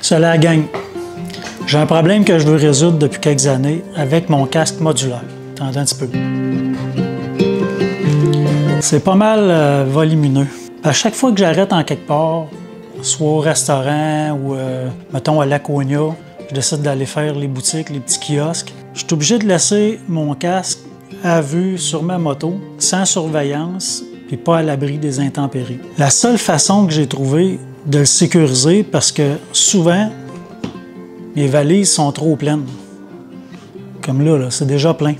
Salut la gang! J'ai un problème que je veux résoudre depuis quelques années avec mon casque modulaire. Attendez un petit peu. C'est pas mal volumineux. À chaque fois que j'arrête en quelque part, soit au restaurant ou mettons à Laconia, je décide d'aller faire les boutiques, les petits kiosques, je suis obligé de laisser mon casque à vue sur ma moto, sans surveillance, puis pas à l'abri des intempéries. La seule façon que j'ai trouvé de le sécuriser, parce que souvent, mes valises sont trop pleines. Comme là, c'est déjà plein.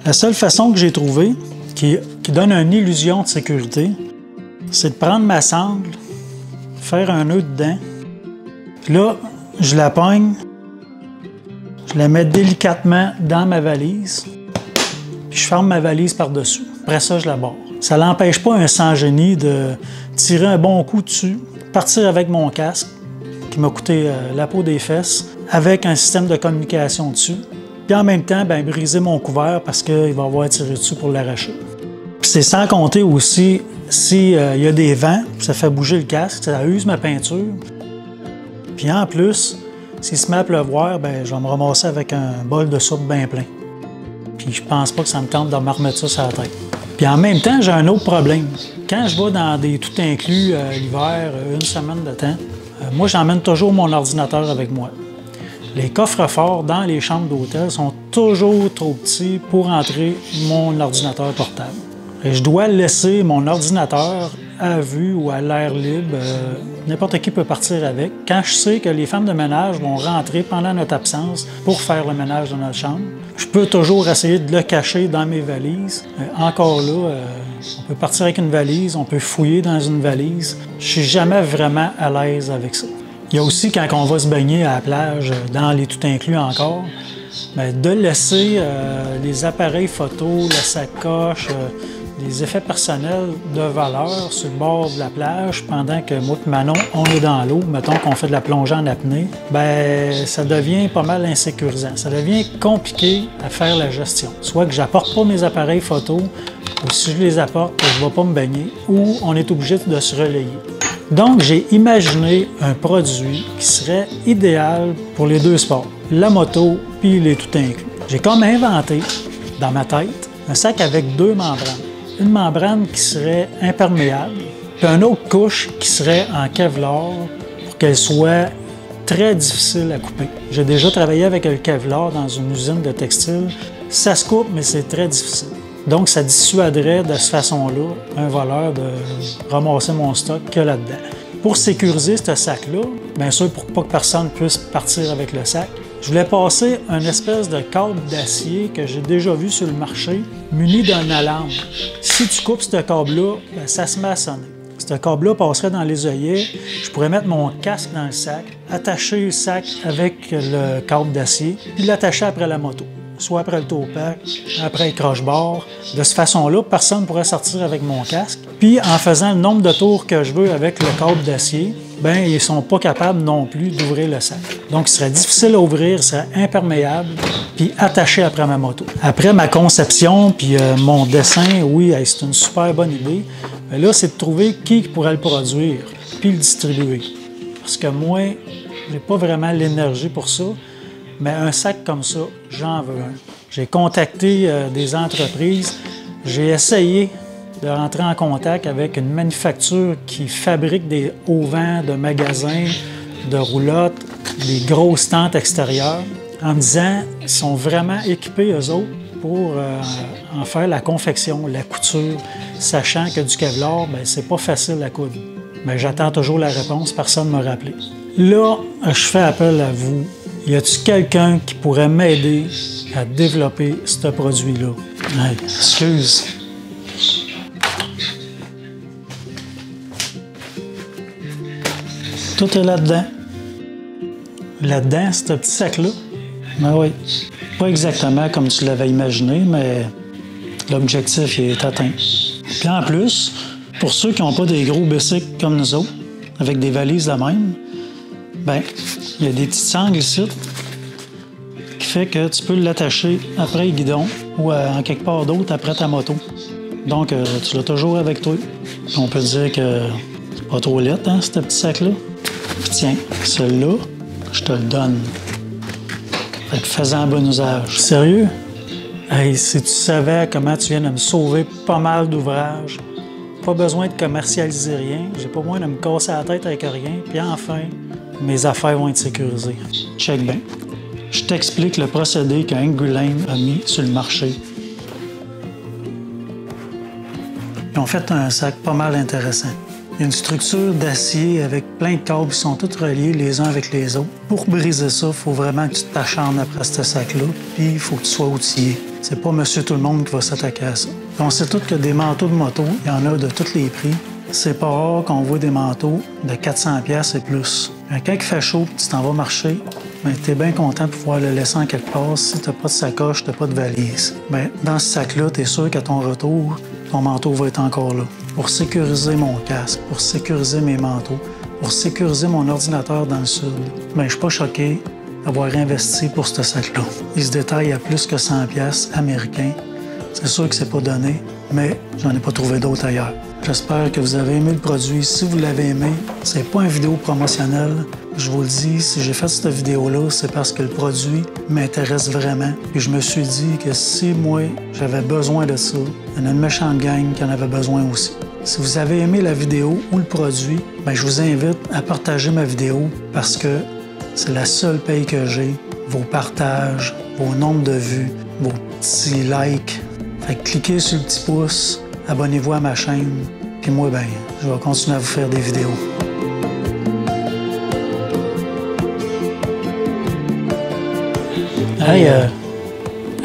La seule façon que j'ai trouvée, qui donne une illusion de sécurité, c'est de prendre ma sangle, faire un nœud dedans, puis là, je la pogne, je la mets délicatement dans ma valise, puis je ferme ma valise par-dessus. Après ça, je la barre. Ça n'empêche pas un sans-génie de tirer un bon coup dessus, partir avec mon casque, qui m'a coûté la peau des fesses, avec un système de communication dessus, puis en même temps, briser mon couvert parce qu'il va avoir tiré dessus pour l'arracher. Puis c'est sans compter aussi, s'il y a des vents, ça fait bouger le casque, ça use ma peinture. Puis en plus, s'il se met à pleuvoir, je vais me ramasser avec un bol de soupe bien plein. Puis je pense pas que ça me tente de me remettre ça sur la tête. Puis en même temps, j'ai un autre problème. Quand je vais dans des tout inclus l'hiver, une semaine de temps, moi j'emmène toujours mon ordinateur avec moi. Les coffres-forts dans les chambres d'hôtel sont toujours trop petits pour entrer mon ordinateur portable. Et je dois laisser mon ordinateur à vue ou à l'air libre. N'importe qui peut partir avec. Quand je sais que les femmes de ménage vont rentrer pendant notre absence pour faire le ménage dans notre chambre, je peux toujours essayer de le cacher dans mes valises. Encore là, on peut partir avec une valise, on peut fouiller dans une valise. Je suis jamais vraiment à l'aise avec ça. Il y a aussi quand on va se baigner à la plage, dans les tout inclus encore, de laisser les appareils photo, la sacoche, les effets personnels de valeur sur le bord de la plage pendant que moi et Manon, on est dans l'eau, mettons qu'on fait de la plongée en apnée, ça devient pas mal insécurisant. Ça devient compliqué à faire la gestion. Soit que j'apporte pas mes appareils photo, ou si je les apporte, je ne vais pas me baigner, ou on est obligé de se relayer. Donc, j'ai imaginé un produit qui serait idéal pour les deux sports, la moto puis les tout inclus. J'ai comme inventé, dans ma tête, un sac avec deux membranes. Une membrane qui serait imperméable, puis une autre couche qui serait en Kevlar pour qu'elle soit très difficile à couper. J'ai déjà travaillé avec le Kevlar dans une usine de textile. Ça se coupe, mais c'est très difficile. Donc, ça dissuaderait de cette façon-là un voleur de ramasser mon stock que là-dedans. Pour sécuriser ce sac-là, bien sûr, pour pas que personne puisse partir avec le sac, je voulais passer une espèce de câble d'acier que j'ai déjà vu sur le marché, muni d'une alarme. Si tu coupes ce câble-là, ça se met à sonner. Ce câble-là passerait dans les œillets, je pourrais mettre mon casque dans le sac, attacher le sac avec le câble d'acier, puis l'attacher après la moto. Soit après le towpack, après le croche-bord. De cette façon-là, personne ne pourrait sortir avec mon casque. Puis, en faisant le nombre de tours que je veux avec le câble d'acier, ils ne sont pas capables non plus d'ouvrir le sac. Donc, il serait difficile à ouvrir, il serait imperméable, puis attaché après ma moto. Après ma conception, puis mon dessin, oui, c'est une super bonne idée. Mais là, c'est de trouver qui pourrait le produire, puis le distribuer. Parce que moi, je n'ai pas vraiment l'énergie pour ça. Mais un sac comme ça, j'en veux un. J'ai contacté des entreprises, j'ai essayé de rentrer en contact avec une manufacture qui fabrique des auvents de magasins, de roulottes, des grosses tentes extérieures, en me disant qu'ils sont vraiment équipés, eux autres, pour en faire la confection, la couture, sachant que du Kevlar, c'est pas facile à coudre. Mais j'attends toujours la réponse, personne ne m'a rappelé. Là, je fais appel à vous. Y a-t-il quelqu'un qui pourrait m'aider à développer ce produit-là? Hey, excuse. Tout est là-dedans. Là-dedans, ce petit sac-là? Ben oui. Pas exactement comme tu l'avais imaginé, mais l'objectif est atteint. Puis en plus, pour ceux qui n'ont pas des gros bicycles comme nous autres, avec des valises la même, il y a des petites sangles ici qui fait que tu peux l'attacher après le guidon ou en quelque part d'autre après ta moto. Donc, tu l'as toujours avec toi. On peut dire que c'est pas trop laid, ce petit sac-là. Puis tiens, celui-là, je te le donne. Fait que fais-en bon usage. Sérieux? Hey, si tu savais comment tu viens de me sauver pas mal d'ouvrages, pas besoin de commercialiser rien, j'ai pas besoin de me casser la tête avec rien, puis enfin, mes affaires vont être sécurisées. Check bien. Je t'explique le procédé que AngryLane a mis sur le marché. Ils ont fait un sac pas mal intéressant. Il y a une structure d'acier avec plein de câbles qui sont tous reliés les uns avec les autres. Pour briser ça, il faut vraiment que tu t'acharnes après ce sac-là, puis il faut que tu sois outillé. C'est pas monsieur tout le monde qui va s'attaquer à ça. Puis on sait tous que des manteaux de moto, il y en a de tous les prix. C'est pas rare qu'on voit des manteaux de 400$ et plus. Quand il fait chaud, tu t'en vas marcher, ben, tu es bien content de pouvoir le laisser en quelque part. Si tu n'as pas de sacoche, tu n'as pas de valise. Ben, dans ce sac-là, tu es sûr qu'à ton retour, ton manteau va être encore là. Pour sécuriser mon casque, pour sécuriser mes manteaux, pour sécuriser mon ordinateur dans le sud, ben, je ne suis pas choqué d'avoir investi pour ce sac-là. Il se détaille à plus que 100$ américains. C'est sûr que c'est pas donné, mais j'en ai pas trouvé d'autres ailleurs. J'espère que vous avez aimé le produit. Si vous l'avez aimé, c'est pas une vidéo promotionnelle. Je vous le dis, si j'ai fait cette vidéo-là, c'est parce que le produit m'intéresse vraiment. Puis je me suis dit que si moi, j'avais besoin de ça, il y en a une méchante gang qui en avait besoin aussi. Si vous avez aimé la vidéo ou le produit, bien, je vous invite à partager ma vidéo parce que c'est la seule paye que j'ai. Vos partages, vos nombres de vues, vos petits likes. Fait que cliquez sur le petit pouce, abonnez-vous à ma chaîne, puis moi, ben, je vais continuer à vous faire des vidéos. Hey,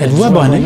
êtes-vous abonné?